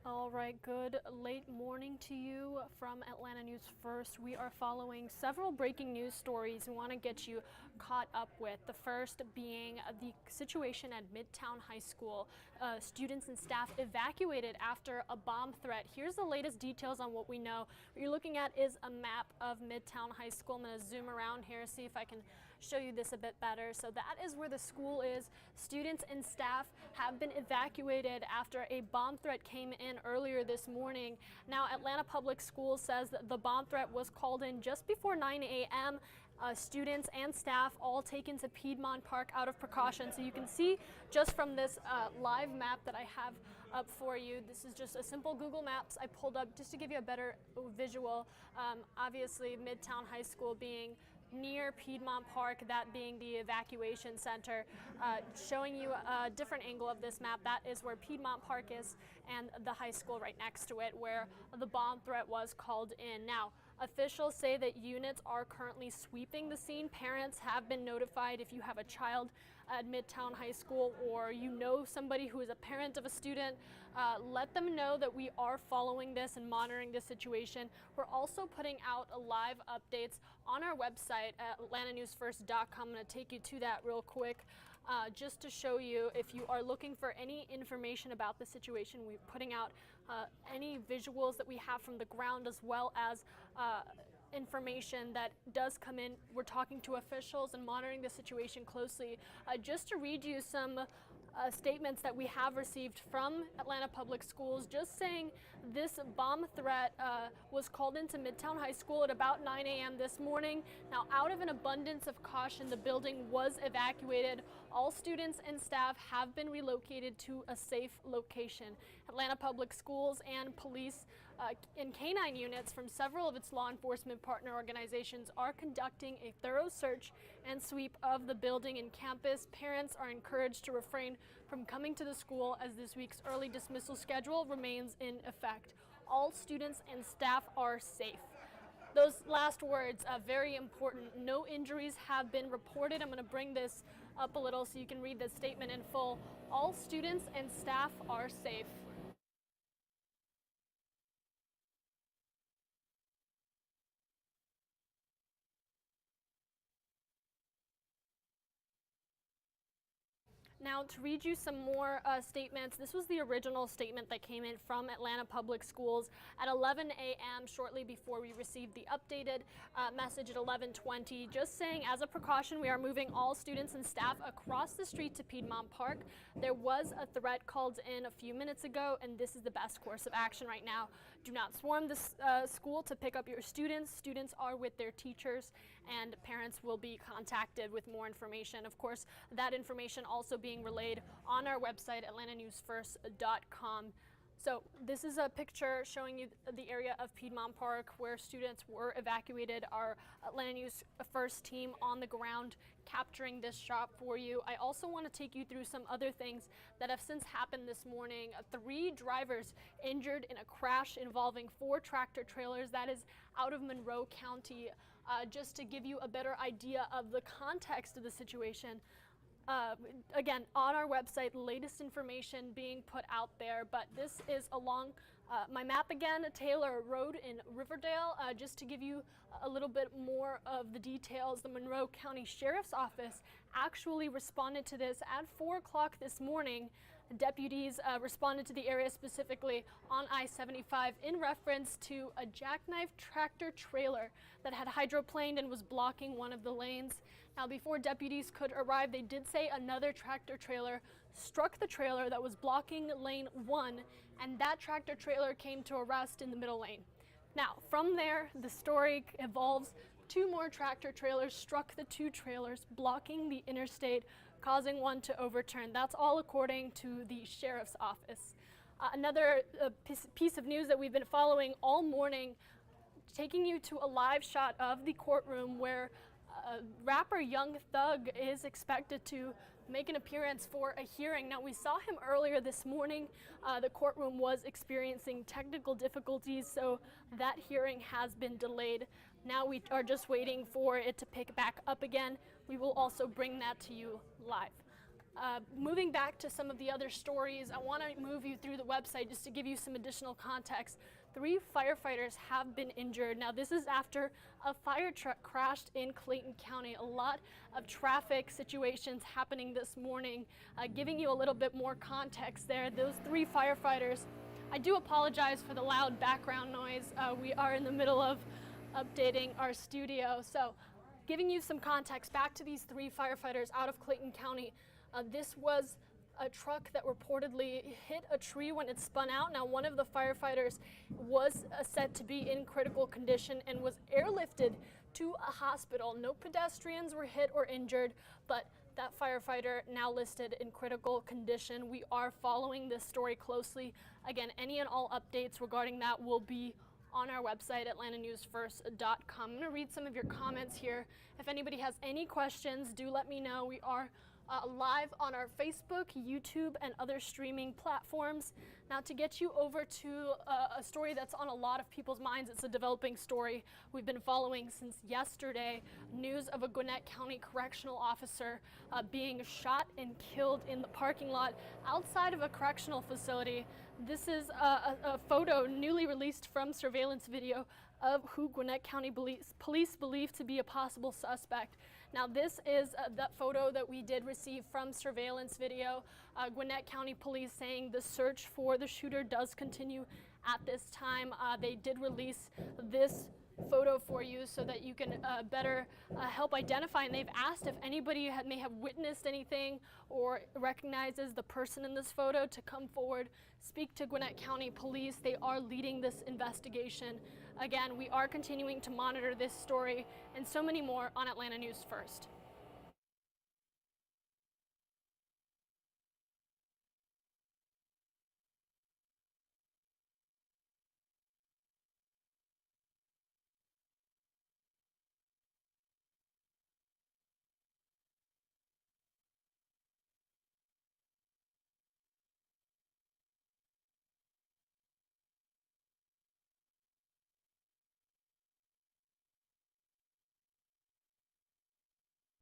All right, good late morning to you from Atlanta News First. We are following several breaking news stories we want to get you caught up with. The first being the situation at Midtown High School. Students and staff evacuated after a bomb threat. Here's the latest details on what we know. What you're looking at is a map of Midtown High School. I'm going to zoom around here, see if I can show you this a bit better. So that is where the school is. Students and staff have been evacuated after a bomb threat came in earlier this morning. Now, Atlanta Public Schools says that the bomb threat was called in just before 9 a.m. Students and staff all taken to Piedmont Park out of precaution. So you can see just from this live map that I have up for you, this is just a simple Google Maps I pulled up just to give you a better visual. Obviously, Midtown High School being near Piedmont Park, that being the evacuation center. Showing you a different angle of this map, that is where Piedmont Park is, and the high school right next to it where the bomb threat was called in. Now, officials say that units are currently sweeping the scene. Parents have been notified. If you have a child at Midtown High School or you know somebody who is a parent of a student, let them know that we are following this and monitoring this situation. We're also putting out live updates on our website at atlantanewsfirst.com. I'm going to take you to that real quick just to show you, if you are looking for any information about the situation, we're putting out any visuals that we have from the ground, as well as information that does come in. We're talking to officials and monitoring the situation closely. Just to read you some statements that we have received from Atlanta Public Schools, just saying this bomb threat was called into Midtown High School at about 9 a.m. this morning. Now, out of an abundance of caution, the building was evacuated. All students and staff have been relocated to a safe location. Atlanta Public Schools and police and canine units from several of its law enforcement partner organizations are conducting a thorough search and sweep of the building and campus. Parents are encouraged to refrain from coming to the school as this week's early dismissal schedule remains in effect. All students and staff are safe. Those last words are very important. No injuries have been reported. I'm going to bring this up a little so you can read the statement in full. All students and staff are safe. Now, to read you some more statements, this was the original statement that came in from Atlanta Public Schools at 11 a.m. shortly before we received the updated message at 11:20, just saying, as a precaution, we are moving all students and staff across the street to Piedmont Park. There was a threat called in a few minutes ago, and this is the best course of action right now. Do not swarm this school to pick up your students. Students are with their teachers, and parents will be contacted with more information. Of course, that information also being relayed on our website, atlantanewsfirst.com. So this is a picture showing you the area of Piedmont Park where students were evacuated. Our Atlanta News First team on the ground capturing this shot for you. I also want to take you through some other things that have since happened this morning. 3 drivers injured in a crash involving 4 tractor trailers. That is out of Monroe County. Just to give you a better idea of the context of the situation. Again, on our website, latest information being put out there, but this is along my map again, Taylor Road in Riverdale. Just to give you a little bit more of the details, the Monroe County Sheriff's Office actually responded to this at 4 o'clock this morning. Deputies responded to the area specifically on I-75 in reference to a jackknife tractor trailer that had hydroplaned and was blocking one of the lanes. Now, before deputies could arrive, they did say another tractor trailer struck the trailer that was blocking lane 1, and that tractor trailer came to a rest in the middle lane. Now, from there, the story evolves. 2 more tractor trailers struck the 2 trailers blocking the interstate, causing one to overturn. That's all according to the sheriff's office. Another piece of news that we've been following all morning, taking you to a live shot of the courtroom where rapper Young Thug is expected to make an appearance for a hearing. Now, we saw him earlier this morning. The courtroom was experiencing technical difficulties, so that hearing has been delayed. Now we are just waiting for it to pick back up again. We will also bring that to you live. Moving back to some of the other stories, I want to move you through the website just to give you some additional context. 3 firefighters have been injured. Now, this is after a fire truck crashed in Clayton County. A lot of traffic situations happening this morning. Giving you a little bit more context there, those 3 firefighters, I do apologize for the loud background noise. We are in the middle of updating our studio. So, giving you some context back to these 3 firefighters out of Clayton County. This was a truck that reportedly hit a tree when it spun out. Now, one of the firefighters was said to be in critical condition and was airlifted to a hospital. No pedestrians were hit or injured, but that firefighter now listed in critical condition. We are following this story closely. Again, any and all updates regarding that will be on our website, atlantanewsfirst.com. I'm going to read some of your comments here. If anybody has any questions, do let me know. We are live on our Facebook, YouTube, and other streaming platforms. Now, to get you over to a story that's on a lot of people's minds, it's a developing story we've been following since yesterday. News of a Gwinnett County correctional officer being shot and killed in the parking lot outside of a correctional facility. This is a photo newly released from surveillance video of who Gwinnett County police believe to be a possible suspect. Now, this is that photo that we did receive from surveillance video. Gwinnett County Police saying the search for the shooter does continue at this time. They did release this photo for you so that you can better help identify, and they've asked if anybody may have witnessed anything or recognizes the person in this photo to come forward, speak to Gwinnett County Police. They are leading this investigation. Again, we are continuing to monitor this story and so many more on Atlanta News First.